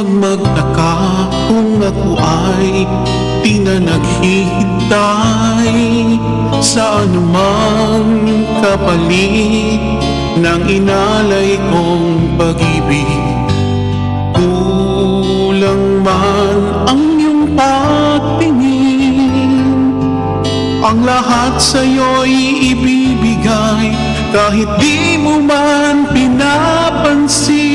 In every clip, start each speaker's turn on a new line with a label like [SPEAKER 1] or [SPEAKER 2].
[SPEAKER 1] Huwag magtaka kung ako ay di na naghihintay sa anumang kapalit ng inalay kong pag-ibig. Kulang man ang iyong pagtingin, ang lahat sa'yo'y ibibigay kahit di mo man pinapansin.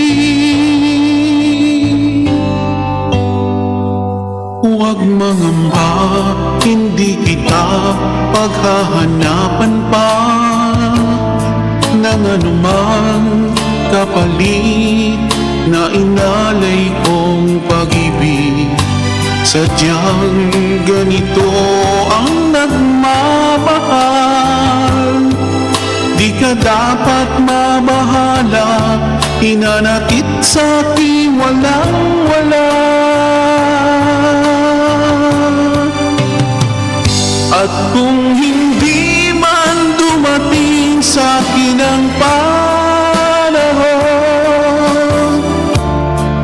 [SPEAKER 1] Huwag mangamba, hindi kita paghahanapan pa ng anumang kapalit na inalay kong pag-ibig. Sadyang ganito ang nagmamahal, di ka dapat mabahala, hinanakit sa'kin walang-wala. At kung hindi man dumating sa'kin ang panahon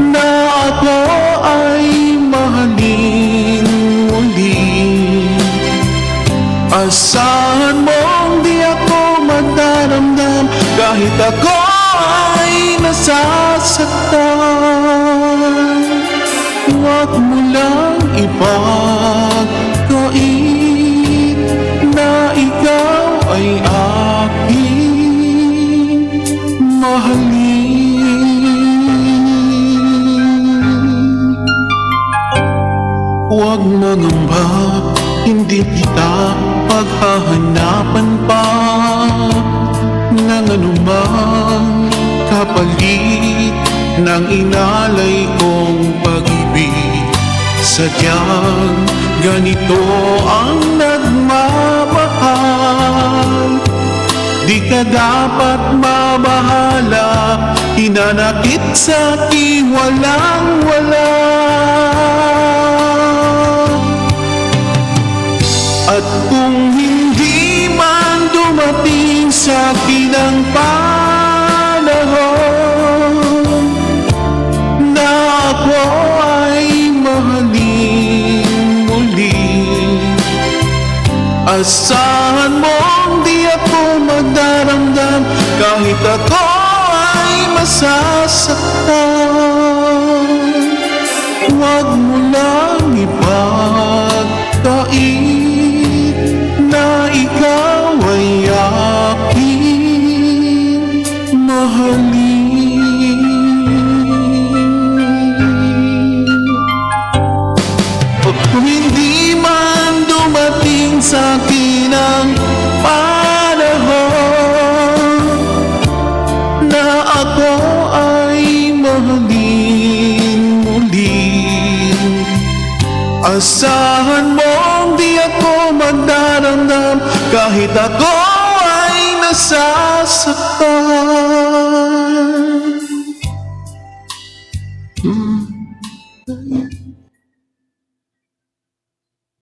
[SPEAKER 1] na ako ay mahalin muli, asahan mong di ako magdaramdam kahit ako ay nasasaktan. Huwag mo lang ipagkait na ikaw ay aking mahalin. Huwag mangamba, hindi kita paghahanapan pa ng anumang kapalit ng inalay kong pag-ibig. Sadyang ganito ang nagmamahal, di ka dapat mabahala, hinanakit sa'kin walang-wala. At kung hindi man dumating sa'kin ang panahon na ako ay mahalin muli, asahan mong di ako magdaramdam kahit ako ay masasaktan. Huwag mo lang ipagkait na ikaw ay aking mahalin. At kung hindi man dumating sa'kin ang panahon na ako ay mahalin muli, asahan mong di ako magdaramdam kahit ako ay nasasaktan.